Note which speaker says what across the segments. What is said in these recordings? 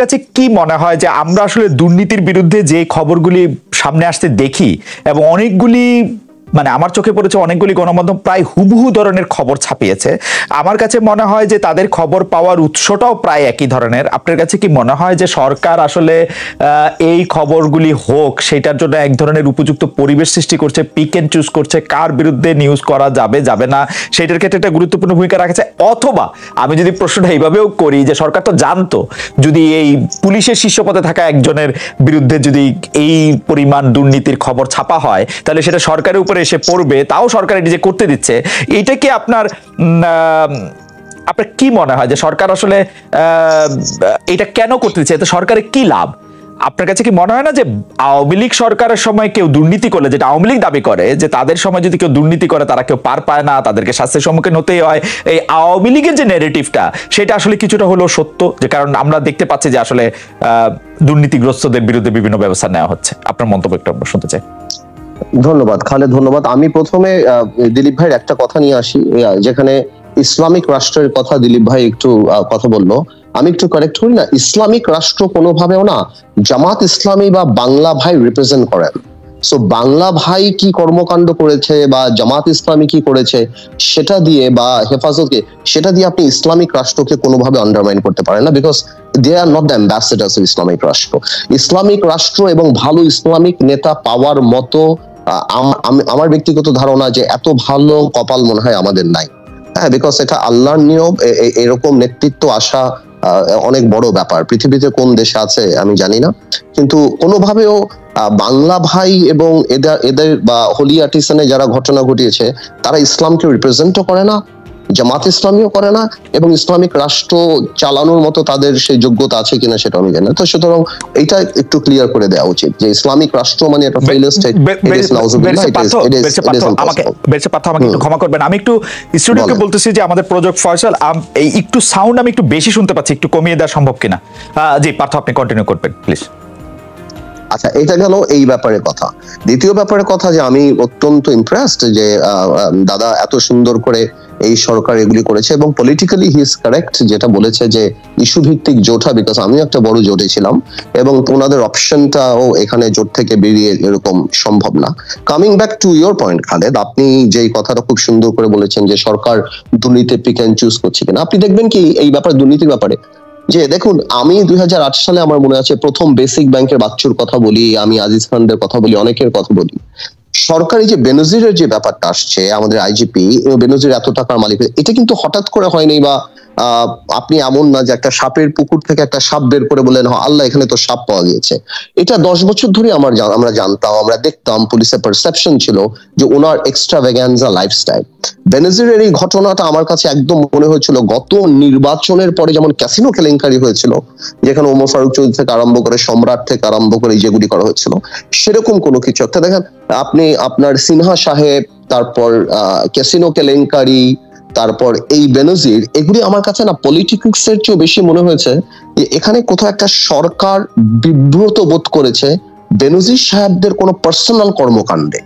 Speaker 1: কাছে কি মনে হয় যে আমরা আসলে দুর্নীতির বিরুদ্ধে যে খবরগুলি সামনে আসতে দেখি এবং অনেকগুলি মানে আমার চোখে পড়েছে অনেকগুলি গণমাধ্যম প্রায় হুবহু ধরনের খবর ছাপিয়েছে, আমার কাছে মনে হয় যে তাদের খবর পাওয়ার উৎসটাও প্রায় একই ধরনের। আপনার কাছে কি মনে হয় যে সরকার আসলে এই খবরগুলি হোক সেটার জন্য এক ধরনের উপযুক্ত পরিবেশ সৃষ্টি করছে, পিক এন্ড চুজ করছে কার বিরুদ্ধে নিউজ করা যাবে যাবে না, সেটার ক্ষেত্রে একটা গুরুত্বপূর্ণ ভূমিকা রাখছে? অথবা আমি যদি প্রশ্নটা এইভাবেও করি যে সরকার তো জানতো যদি এই পুলিশের শীর্ষ পদে থাকা একজনের বিরুদ্ধে যদি এই পরিমাণ দুর্নীতির খবর ছাপা হয় তাহলে সেটা সরকারের উপরে এসে পড়বে, তাও সরকার এটি যে করতে দিচ্ছে, এটা কি আপনার কি মনে হয় যে সরকার আসলে এটা কেন করতে দিচ্ছে? এতে সরকারের কি লাভ? আপনার কাছে কি মনে হয় না যে আওয়ামী লীগ সরকারের সময় কেউ দুর্নীতি করলে, যেটা আওয়ামী লীগ দাবি করে যে তাদের সময় যদি কেউ দুর্নীতি করে তারা কেউ পার পায় না, তাদেরকে শাস্তির সম্মুখীন হতেই হয়, এই আওয়ামী লীগের যে ন্যারেটিভটা সেটা আসলে কিছুটা হলেও সত্য, যে কারণ আমরা দেখতে পাচ্ছি যে আসলে দুর্নীতিগ্রস্তদের বিরুদ্ধে বিভিন্ন ব্যবস্থা নেওয়া হচ্ছে? আপনার মন্তব্য একটু আমরা শুনতে চাই।
Speaker 2: ধন্যবাদ খালেদ, ধন্যবাদ। আমি প্রথমে দিলীপ ভাইয়ের একটা কথা নিয়ে আসি, যেখানে ইসলামিক রাষ্ট্রের কথা দিলীপ ভাই একটু কথা বললো, আমি একটু কারেক্ট করি না। ইসলামিক রাষ্ট্র কোনোভাবেও না জামাত ইসলামী বা বাংলা ভাই রিপ্রেজেন্ট করেন। সো বাংলা ভাই কি কর্মকাণ্ড করেছে বা জামাত ইসলামী কি করেছে সেটা দিয়ে বা হেফাজতকে সেটা দিয়ে আপনি ইসলামিক রাষ্ট্রকে কোনোভাবে আন্ডারমাইন করতে পারেন না, because they are not the ambassadors of Islamic রাষ্ট্র। ইসলামিক রাষ্ট্র এবং ভালো ইসলামিক নেতা পাওয়ার মতো আমার ব্যক্তিগত ধারণা যে এত ভালো কপাল মনে হয় আমাদের নাই। হ্যাঁ, বিকজ এটা আল্লাহর নিয়ম, এরকম নেতৃত্ব আসা অনেক বড় ব্যাপার। পৃথিবীতে কোন দেশে আছে আমি জানি না, কিন্তু কোনোভাবেও বাংলা ভাই এবং এদের বা হোলি আর্টিসানে যারা ঘটনা ঘটিয়েছে তারা ইসলামকে রিপ্রেজেন্টও করে না, জামাত ইসলামীও করে না, এবং ইসলামিক রাষ্ট্র চালানোর মতো তাদের সেই যোগ্যতা আছে কিনা সেটা আমি জানি না। তো সুতরাং এটা একটু ক্লিয়ার করে দেওয়া উচিত যে ইসলামিক রাষ্ট্র মানে একটা ফেইলিয়ার স্টেট।
Speaker 1: আমাকে একটু ক্ষমা করবেন, আমি একটু স্টুডিওকে বলতেছি যে আমাদের প্রযোজক ফয়সাল এই একটু সাউন্ড আমি একটু বেশি শুনতে পাচ্ছি, একটু কমিয়ে দেওয়া সম্ভব কিনা? জি পার্থ, আপনি কন্টিনিউ করবেন প্লিজ।
Speaker 2: আচ্ছা, এটা গেল এই ব্যাপারে কথা। দ্বিতীয় ব্যাপারে কথা যে আমি অত্যন্ত ইমপ্রেসড যে দাদা এত সুন্দর করে এই সরকার এগুলি করেছে এবং পলিটিক্যালি হি ইজ কারেক্ট যেটা বলেছে যে ইস্যু ভিত্তিক জোটা, বিকজ আমিও একটা বড় জোটে ছিলাম এবং ওনাদের অপশনটাও এখানে জোট থেকে বেরিয়ে এরকম সম্ভব না। Coming back to your point Khaled, আপনি যেই কথাটা খুব সুন্দর করে বলেছেন যে সরকার দুর্নীতি পিক এন্ড চুজ করছে কিনা, আপনি দেখবেন কি এই ব্যাপারে দুর্নীতির ব্যাপারে যে দেখুন, আমি 2008 সালে আমার মনে আছে প্রথম বেসিক ব্যাংকের বাচ্চুর কথা বলি, আমি আজিজ খানদের কথা বলি, অনেকের কথা বলি। সরকারি যে বেনজিরের যে ব্যাপারটা আসছে, আমাদের আইজিপি বেনজির এত টাকার মালিক, এটা কিন্তু হঠাৎ করে হয়নি বা আপনি এমন না যে একটা সাপের পুকুর থেকে একটা সাপ বের করে বললেন আল্লাহ এখানে তো সাপ পাওয়া গিয়েছে। এটা 10 বছর ধরে আমরা জানতাম, আমরা দেখতাম, পুলিশের পারসেপশন ছিল যে ওনার এক্সট্রাভ্যাগান্সা লাইফস্টাইল। বেনজিরের এই ঘটনাটা আমার কাছে একদম মনে হয়েছিল গত নির্বাচনের পরে যেমন ক্যাসিনো কেলেঙ্কারি হয়েছিল, যেখানে ওমর ফারুক চৌধুরী থেকে আরম্ভ করে সম্রাট থেকে আরম্ভ করে যেগুলি করা হয়েছিল, সেরকম কোনো কিছু একটা। দেখেন আপনি আপনার সিনহা সাহেব, তারপর ক্যাসিনো কেলেঙ্কারি, তারপর এই বেনজির, এগুলি আমার কাছে না পলিটিক্স এর চেয়ে বেশি মনে হয়েছে যে এখানে কোথাও একটা সরকার বিব্রত বোধ করেছে বেনজির সাহেবদের কোনো পার্সোনাল কর্মকাণ্ডে।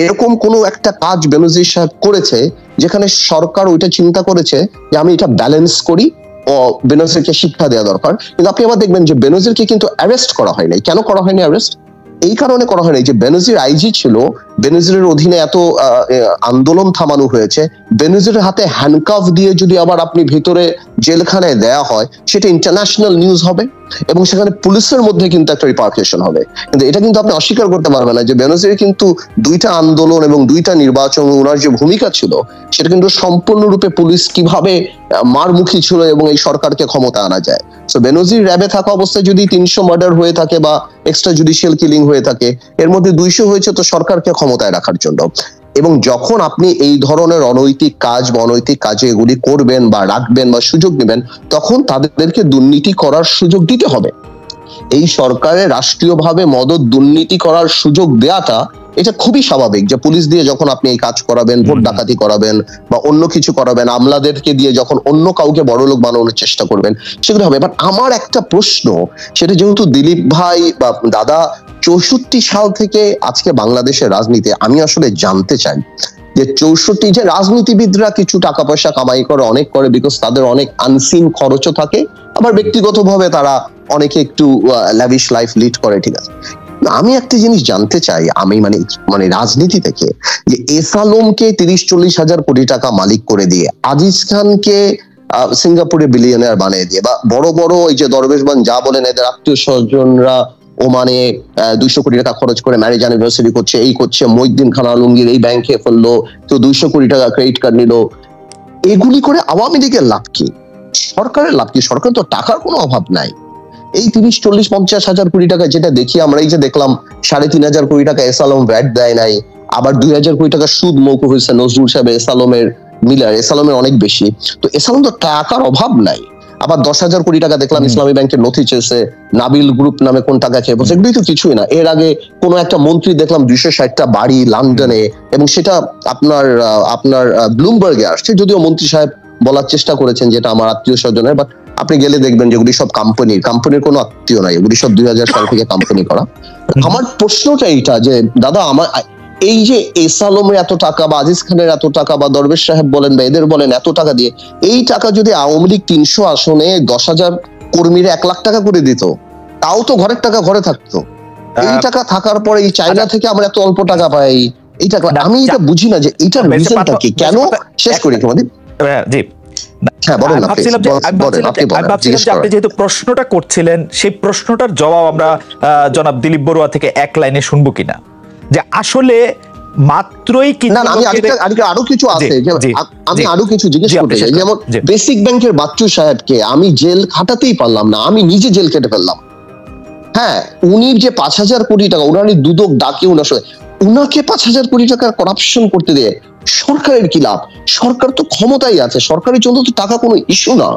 Speaker 2: এরকম কোনো একটা কাজ বেনজির সাহেব করেছে যেখানে সরকার ওইটা চিন্তা করেছে যে আমি এটা ব্যালেন্স করি ও বেনজিরকে শিক্ষা দেওয়া দরকার। কিন্তু আপনি আবার দেখবেন যে বেনজিরকে কিন্তু অ্যারেস্ট করা হয় নাই। কেন করা হয়নি অ্যারেস্ট? এই কারণে করা হয়নি যে বেনজির আইজি ছিল, বেনজিরের অধীনে এত আন্দোলন থামানো হয়েছে, বেনজিরের হাতে হ্যান্ডকাফ দিয়ে যদি আবার আপনি ভিতরে জেলখানায় দেয়া হয় সেটা ইন্টারন্যাশনাল নিউজ হবে এবং সেখানে পুলিশের মধ্যে কিন্তু একটা রিপার্কেশন হবে। কিন্তু এটা কিন্তু আপনি অস্বীকার করতে পারবেন না যে বেনজির কিন্তু 2টা আন্দোলন এবং 2টা নির্বাচন, ওনার যে ভূমিকা ছিল সেটা কিন্তু সম্পূর্ণরূপে পুলিশ কিভাবে মারমুখী ছিল এবং এই সরকারকে ক্ষমতা আনা যায়। সো বেনজির র্যাবে থাকা অবস্থায় যদি 300 মার্ডার হয়ে থাকে বা এক্সট্রা জুডিশিয়াল কিলিং হয়ে থাকে, এর মধ্যে 200 হয়েছে তো সরকারকে ক্ষমতায় রাখার জন্য। এবং যখন আপনি এই ধরনের অনৈতিক কাজ বা অনৈতিক কাজে এগুলি করবেন বা রাখবেন বা সুযোগ নেবেন, তখন তাদেরকে দুর্নীতি করার সুযোগ দিতে হবে। এই সরকারের রাষ্ট্রীয়ভাবে মদত দুর্নীতি করার সুযোগ দেওয়াটা এটা খুবই স্বাভাবিক যে পুলিশ দিয়ে যখন আপনি এই কাজ করাবেন, ভোট ডাকাতি করাবেন বা অন্য কিছু করাবেন, আমলাদেরকে দিয়ে যখন অন্য কাউকে বড়লোক বানানোর চেষ্টা করবেন, সেগুলো হবে। বাট আমার একটা প্রশ্ন, সেটা যেহেতু দিলীপ ভাই বা দাদা 64 সাল থেকে আজকে বাংলাদেশের রাজনীতি, আমি আসলে জানতে চাই যে 64 যে রাজনীতিবিদরা কিছু টাকা পয়সা কামাই করে, অনেক করে, বিকজ তাদের অনেক আনসিন খরচও থাকে, আবার ব্যক্তিগতভাবে তারা অনেকে একটু ল্যাভিশ লাইফ লিড করে, ঠিক আছে। আমি একটা জিনিস জানতে চাই, আমি মানে রাজনীতি থেকে, যে এস আলমকে 30-40 হাজার কোটি টাকা মালিক করে দিয়ে আজিজ খানকে সিঙ্গাপুরে বিলিয়নিয়ার বানিয়ে দিয়ে, বা বড় বড় এই যে দরবেশবান যা বলেন এদের আত্মীয় স্বজনরা ওমানে 200 কোটি টাকা খরচ করে ম্যারেজ অ্যানিভার্সারি করছে, এই করছে, মহিউদ্দিন খান আলমগীর এই ব্যাংকে ফেললো, তো 200 কোটি টাকা ক্রেডিট কার্ড নিল, এগুলি করে আওয়ামী লীগের লাভ কি? সরকারের লাভ কি? সরকার তো টাকার কোনো অভাব নাই। এই 30-40-50 হাজার কোটি টাকা যেটা দেখি আমরা, এই যে দেখলাম 3,500 কোটি টাকা এস আলম ভ্যাট দেয় নাই, আবার 2,000 কোটি টাকা সুদ মৌকুফ হয়েছে নজরুল সাহেব এস আলমের মিলার, এস আলমের অনেক বেশি। তো এস আলম তো টাকার অভাব নাই। আবার 10,000 কোটি টাকা দেখলাম ইসলামী ব্যাংকের নথি চেয়েছে, নাবিল গ্রুপ নামে কোন টাকা খেয়ে বলছে, এগুলোই তো কিছুই না। এর আগে কোন একটা মন্ত্রী দেখলাম 260টা বাড়ি লন্ডনে, এবং সেটা আপনার ব্লুমবার্গে আসছে, যদিও মন্ত্রী সাহেব বলার চেষ্টা করেছেন যেটা আমার আত্মীয় স্বজনের, বাট আপনি গেলে দেখবেন যেগুলি সব কোম্পানির কোনো আত্মীয় নাই, এগুলি সব 2000 সাল থেকে কোম্পানি করা। আমার প্রশ্নটা এইটা যে দাদা, আমার এই যে এস আলমের এত টাকা, বা আজিজ খানের এত টাকা, বা দরবেশ সাহেব বলেন বা এদের বলেন এত টাকা দিয়ে, এই টাকা যদি আওয়ামী লীগ 300 আসনে 10,000 কর্মীরা 1 লাখ টাকা করে দিত, তাও তো ঘরের টাকা ঘরে থাকতো। এই টাকা থাকার পরে এই চায়না থেকে আমরা এত অল্প টাকা পাই, এই টাকা আমি এটা বুঝি না যে এটার রিজনটা কি, কেন? শেষ করি তোমাদের।
Speaker 1: জি, আপনি যেহেতু প্রশ্নটা করছিলেন, সেই প্রশ্নটার জবাব আমরা জনাব দিলীপ বড়ুয়া থেকে এক লাইনে শুনবো কিনা, যে আসলে মাত্রই
Speaker 2: আরো কিছু আছে, আমি আরো কিছু জিজ্ঞেস করতে চাই। যেমন বেসিক ব্যাংকের বাচ্চু সাহেবকে আমি জেল খাটাতেই পারলাম না, আমি নিজে জেল কেটে ফেললাম। হ্যাঁ, উনি যে 5,000 কোটি টাকা উনার দুদক ডাকে উনাকে 5,000 কোটি টাকার করাপশন করতে দিয়ে সরকারের কি লাভ? সরকার তো ক্ষমতায় আছে, সরকারের জন্য তো টাকা কোনো ইস্যু না।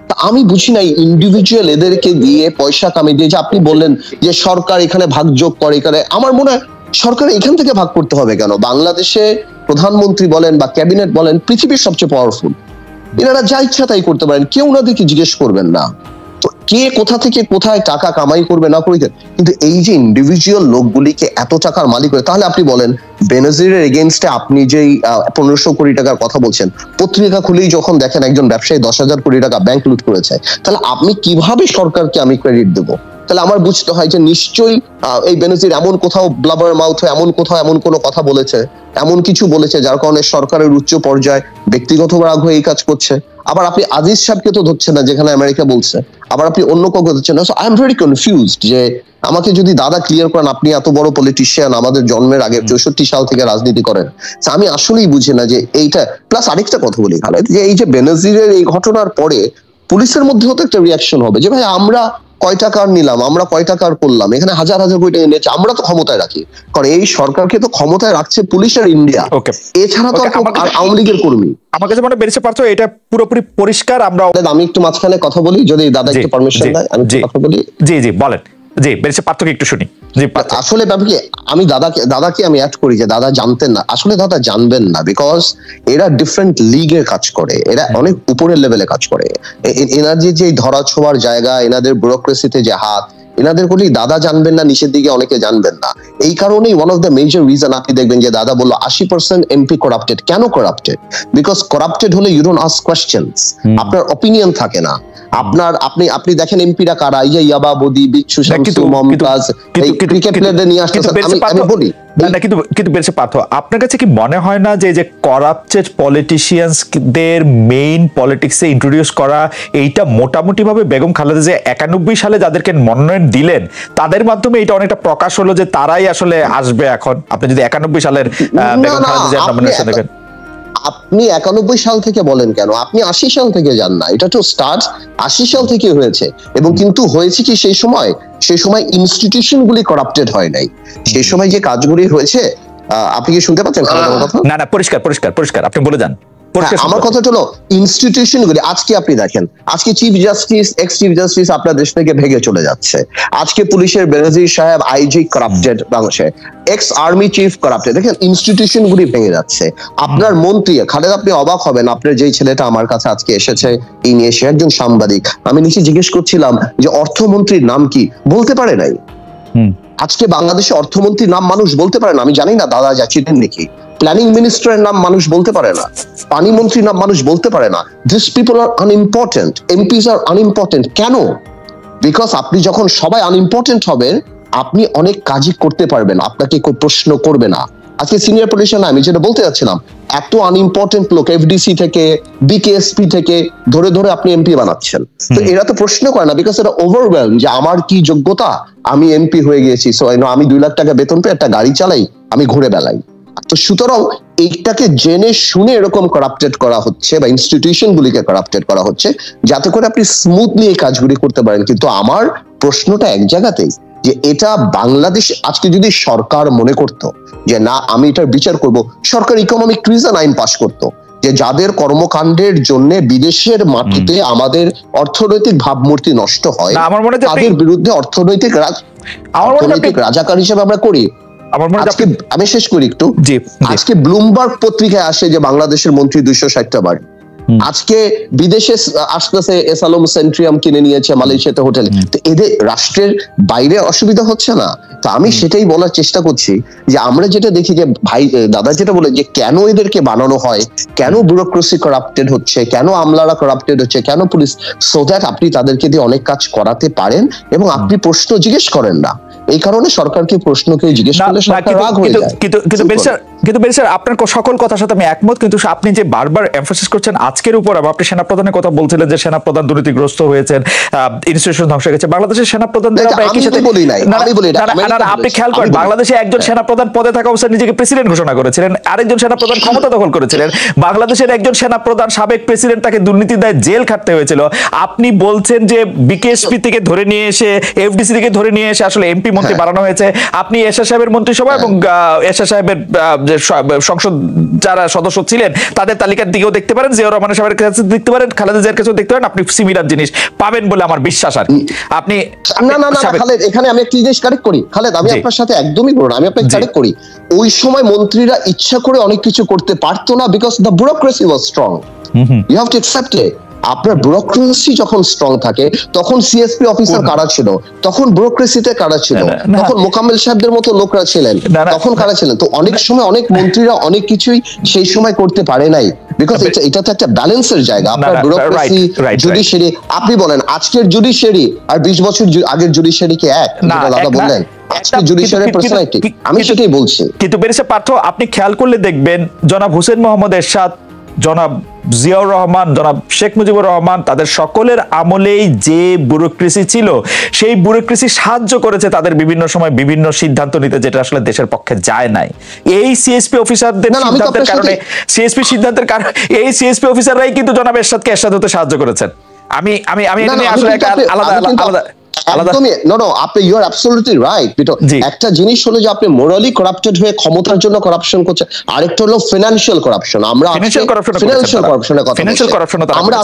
Speaker 2: তা আমি বুঝি না ইন্ডিভিজুয়াল এদেরকে দিয়ে পয়সা কামিয়ে দিয়ে, যে আপনি বললেন যে সরকার এখানে ভাগযোগ করে, এখানে আমার মনে হয় সরকার এখান থেকে ভাগ করতে হবে কেন? বাংলাদেশে প্রধানমন্ত্রী বলেন বা ক্যাবিনেট বলেন পৃথিবীর সবচেয়ে পাওয়ারফুল, এনারা যা ইচ্ছা তাই করতে পারেন, কেউ ওনাদেরকে জিজ্ঞেস করবেন না। তো কে কোথা থেকে কোথায় টাকা কামাই করবে না করবে, কিন্তু এই যে ইন্ডিভিজুয়াল লোকগুলিকে এত টাকার মালিক করে, তাহলে আপনি বলেন বেনজিরের এগেইনস্টে আপনি যেই 1500 কোটি টাকার কথা বলছেন, পত্রিকা খুলেই যখন দেখেন একজন ব্যবসায়ী 10,000 কোটি টাকা ব্যাংক লুট করেছে, তাহলে আপনি কিভাবে সরকারকে আমি ক্রেডিট দেবো? তাহলে আমার বুঝতে হয় যে নিশ্চয়ই এই বেনজির এমন কোথাও ব্লাবার মাউথ, এমন কোথাও এমন কোনো কথা বলেছে, এমন কিছু বলেছে যার কারণে সরকারের উচ্চ পর্যায়ে ব্যক্তিগত রাগ হয়ে এই কাজ করছে। আবার আপনি আজিজ সাহেবকে তো ধরছেন না, যেখানে আমেরিকা বলছে, আবার আপনি অন্য কাউকে ধরছেন না। So I am very confused, যে আমাকে যদি দাদা ক্লিয়ার করেন, আপনি এত বড় পলিটিশিয়ান, আমাদের জন্মের আগে 64 সাল থেকে রাজনীতি করেন, আমি আসলেই বুঝি না যে এইটা। প্লাস আরেকটা কথা বলি খালেদ, যে এই যে বেনজিরের এই ঘটনার পরে পুলিশের মধ্যেও তো একটা রিয়াকশন হবে, যে ভাই আমরা কয় টাকার নিলাম, আমরা কয় টাকার করলাম, এখানে হাজার হাজার কোটি টাকা নিয়েছে, আমরা তো ক্ষমতায় রাখি, কারণ এই সরকারকে তো ক্ষমতায় রাখছে পুলিশ আর ইন্ডিয়া, এছাড়া তো আওয়ামী লীগের কর্মী।
Speaker 1: আমার কাছে মনে বেরিয়েছে পারছো, এটা পুরোপুরি পরিষ্কার। আমি
Speaker 2: একটু মাঝখানে কথা বলি, যদি দাদা একটু পারমিশন দেয় আমি কথা বলি।
Speaker 1: জি জি বলেন, জি বেরিয়েছে পার্থক্য একটু শুনি।
Speaker 2: আসলে ব্যাপার কি, আমি দাদাকে আমি অ্যাড করি যে দাদা জানতেন না, আসলে দাদা জানবেন না, বিকজ এরা ডিফারেন্ট লিগে কাজ করে, এরা অনেক উপরের লেভেলে কাজ করে। এনার্জি যে ধরা ছোঁয়ার জায়গা, এনাদের ব্যুরোক্রেসিতে যে হাত, এনাদের বলি দাদা জানবেন না, নিচের দিকে অনেকে জানবেন না। এই কারণেই one of the major reason আপনি দেখবেন যে দাদা বললো 80% এমপি করাপ্টেড। কেন করাপ্টেড? বিকজ করাপ্টেড হলে ইউ ডোন্ট আস্ক কোয়েশ্চেনস, আপনার অপিনিয়ন থাকে না। আপনি দেখেন এমপিরা কারা, এই যে ইয়াবা বদি, বিচ্ছু শামসু, মমতাজ, এই ক্রিকেট প্লেয়ারদের নিয়ে আসতেছে। আমি বলি
Speaker 1: না, কিন্তু বেরছে পার্থ, আপনার কাছে কি মনে হয় না যে করাপ্টেড পলিটিশিয়ানসদের মেইন পলিটিক্সে ইন্ট্রোডিউস করা, এইটা মোটামুটি ভাবে বেগম খালেদা যে 91 সালে যাদেরকে মনোনয়ন দিলেন তাদের মাধ্যমে এটা অনেকটা প্রকাশ হলো যে তারাই আসলে আসবে এখন? আপনি যদি 91 সালের বেগম খালেদা জিয়ার নমিনেশন দেখেন।
Speaker 2: আপনি 91 সাল থেকে বলেন কেন, আপনি 80 সাল থেকে যান না, এটা তো স্টার্ট 80 সাল থেকে হয়েছে। এবং কিন্তু হয়েছে কি, সেই সময় ইনস্টিটিউশন গুলি করাপ্টেড হয় নাই, সেই সময় যে কাজগুলি হয়েছে। আপনি কি শুনতে পাচ্ছেন কথা?
Speaker 1: না, পরিষ্কার আপনি বলে যান।
Speaker 2: আমার কথা হলো ইনস্টিটিউশন গুলি, আজকে আপনি দেখেন, আজকে chief justice, x chief justice আপনার দেশ থেকে ভেঙে চলে যাচ্ছে। আজকে পুলিশের বেনজির সাহেব আইজি করাপ্টেড, বাংলাদেশে এক্স আর্মি চিফ করাপ্টেড। দেখেন ইনস্টিটিউশন গুলি ভেঙে যাচ্ছে। আপনার মন্ত্রী খালেদ, আপনি অবাক হবেন, আপনার যেই ছেলেটা আমার কাছে আজকে এসেছে, এই নিয়ে সে একজন সাংবাদিক, আমি নিচে জিজ্ঞেস করছিলাম যে অর্থমন্ত্রীর নাম কি, বলতে পারে নাই। আজকে বাংলাদেশে অর্থমন্ত্রীর নাম মানুষ বলতে পারে না, আমি জানি না দাদা যাচ্ছিলেন নাকি। প্ল্যানিং মিনিস্টারের নাম মানুষ বলতে পারে না, পানি মন্ত্রীর নাম মানুষ বলতে পারে না। This people are unimportant, MPs are unimportant. কেন? বিকজ আপনি যখন সবাই আনইম্পর্টেন্ট হবেন, আপনি অনেক কাজই করতে পারবেন, আপনাকে কেউ প্রশ্ন করবে না। আজকে সিনিয়র পলিটিশিয়ান, আমি যেটা বলতে যাচ্ছিলাম, এত আনইম্পর্টেন্ট লোক এফডিসি থেকে বিকেএসপি থেকে ধরে ধরে আপনি এমপি বানাচ্ছেন, তো এরা তো প্রশ্ন করে না, বিকজ এটা ওভারওয়েলম যে আমার কি যোগ্যতা, আমি এমপি হয়ে গেছি, সো আমি 2 লাখ টাকা বেতন পেয়ে একটা গাড়ি চালাই, আমি ঘুরে বেড়াই। তো সুতরাং এইটাকে জেনে শুনে এরকম করাপ্টেড করা হচ্ছে বা ইনস্টিটিউশন গুলিকে করাপ্টেড করা হচ্ছে, যাতে করে আপনি স্মুথলি এই কাজগুলি করতে পারেন। কিন্তু আমার প্রশ্নটা এক জায়গাতেই, যে এটা বাংলাদেশ আজকে যদি সরকার মনে করত যে না আমি এটার বিচার করব, সরকার ইকোনমিক ট্রিজন আইন পাস করত, যে যাদের কর্মকাণ্ডের জন্য বিদেশের মাটিতে আমাদের অর্থনৈতিক ভাবমূর্তি নষ্ট হয়, তাদের বিরুদ্ধে অর্থনৈতিক রাজাকার হিসেবে আমরা করি। আমি শেষ করি একটু। আজকে ব্লুমবার্গ পত্রিকায় আসে যে বাংলাদেশের মন্ত্রী 260টা বাড়ি, আজকে বিদেশে আসতেছে এসালম সেন্ট্রিয়াম কিনে নিয়েছে মালয়েশিয়াতে হোটেলে, তো এদের রাষ্ট্রের বাইরে অসুবিধা হচ্ছে না? তো আমি সেটাই বলার চেষ্টা করছি যে আমরা যেটা দেখি যে ভাই দাদা যেটা বলে যে কেন এদেরকে বানানো হয়, কেন ব্যুরোক্রেসি করাপ্টেড হচ্ছে, কেন আমলারা করাপ্টেড হচ্ছে, কেন পুলিশ, সো দ্যাট আপনি তাদেরকে দিয়ে অনেক কাজ করাতে পারেন এবং আপনি প্রশ্ন জিজ্ঞেস করেন না। এই কারণে সরকারকে প্রশ্নকে জিজ্ঞেস করলে সরকার রাগ হয়ে যায়।
Speaker 1: কিন্তু বেশ আপনার সকল কথার সাথে আমি একমত, কিন্তু আপনি যে বারবার এমফাসিস করছেন আজকের উপর, আপনি সেনাপ্রধানের কথা বলছিলেন যে সেনাপ্রধান দুর্নীতিগ্রস্ত হয়েছেন, ইনস্টিটিউশন ধ্বংস হয়ে গেছে। বাংলাদেশের সেনাপ্রধানদের আপনি খেয়াল করেন, বাংলাদেশে একজন সেনাপ্রধান পদে থাকা অবস্থায় নিজেকে প্রেসিডেন্ট ঘোষণা করেছিলেন, আরেকজন সেনাপ্রধান ক্ষমতা দখল করেছিলেন। বাংলাদেশের একজন সেনাপ্রধান সাবেক প্রেসিডেন্ট, তাকে দুর্নীতির দায়ে জেল খাটতে হয়েছিল। আপনি বলছেন যে বিকেএসপি থেকে ধরে নিয়ে এসে, এফডিসি থেকে ধরে নিয়ে এসে আসলে এমপি মন্ত্রী বানানো হয়েছে। আপনি এরশাদ সাহেবের মন্ত্রিসভা এবং এরশাদ সাহেবের সংসদ যারা সদস্য ছিলেন তাদের তালিকার দিকেও দেখতে পারেন, জিয়াউর রহমান সাহেবের কাছে দেখতে পারেন, খালেদা জিয়ার কাছেও দেখতে পারেন, আপনি সিমিলার জিনিস পাবেন বলে আমার বিশ্বাস। আর কি আপনি
Speaker 2: না খালেদ, এখানে আমি একটা জিনিস কারেক্ট করি খালেদ, আমি আপনার সাথে একদমই বলবো না, আমি আপনাকে কারেক্ট করি। ওই সময় মন্ত্রীরা ইচ্ছা করে অনেক কিছু করতে পারতো না, because the bureaucracy was strong. You have to accept it. আপনার ব্যুরোক্রেসি যখন স্ট্রং থাকে, তখন সিএসপি অফিসার কারা ছিল, তখন ব্যুরোক্রেসিতে কারা ছিল, তখন মোকাম্মেল সাহেবদের মতো লোকরা ছিলেন, তখন কারা ছিলেন। তো অনেক সময় অনেক মন্ত্রীরা অনেক কিছুই সেই সময় করতে পারে নাই, বিকজ এটা তো একটা ব্যালেন্সের জায়গা। আপনার ব্যুরোক্রেসি, জুডিশিয়ারি, আপনি বলেন আজকের জুডিশিয়ারি আর 20 বছর আগের জুডিশিয়ারি কি এক? দাদা বললেন আজকে জুডিশিয়ারির পার্সোনালিটি, আমি সেটাই বলছি।
Speaker 1: কিন্তু বেরিসা পার্থ, আপনি খেয়াল করলে দেখবেন জনাব হোসেন মোহাম্মদ এরশাদ, জনাব জিয়াউর রহমান, জনাব শেখ মুজিবুর রহমান, তাদের সকলের আমলেই যে ব্যুরোক্রেসি ছিল, সেই ব্যুরোক্রেসি সাহায্য করেছে তাদের বিভিন্ন সময় বিভিন্ন সিদ্ধান্ত নিতে, যেটা আসলে দেশের পক্ষে যায় নাই। এই সিএসপি অফিসারদের সিদ্ধান্তের কারণে, এই সিএসপি অফিসাররাই কিন্তু জনাব এরশাদকে এরশাদ হতে সাহায্য করেছেন। আমি আসলে
Speaker 2: একটা জিনিস হলো যে আপনি মোরালি করাপ্টেড হয়ে ক্ষমতার জন্য করাপশন করছে, আরেকটা হলো ফিনান্সিয়াল করাপশন। আমরা ফিনান্সিয়াল করাপশনের কথা বলছি। আমরা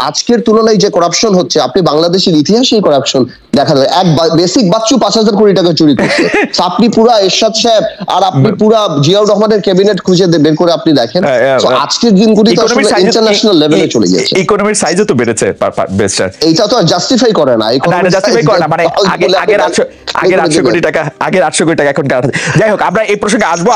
Speaker 2: আজকের তুলনায় যে করাপশন হচ্ছে, আপনি বাংলাদেশের ইতিহাসে করাপশন দেখা যায়। এক বেসিক বাচ্চু 5,000 কোটি টাকা চুরি করছে, আপনি পুরা এরশাদ সাহেব আর আপনি পুরা জিয়াউর রহমানের ক্যাবিনেট খুঁজে বের করে আপনি দেখেন, আজকের দিনগুলি তো আসলে ইন্টারন্যাশনাল লেভেলে চলে গেছে।
Speaker 1: ইকোনমির সাইজও তো বেড়েছে,
Speaker 2: এইটা তো জাস্টিফাই করে না,
Speaker 1: মানে আগের 800 কোটি টাকা এখন। যাই হোক, আমরা এই প্রসঙ্গে আসবো।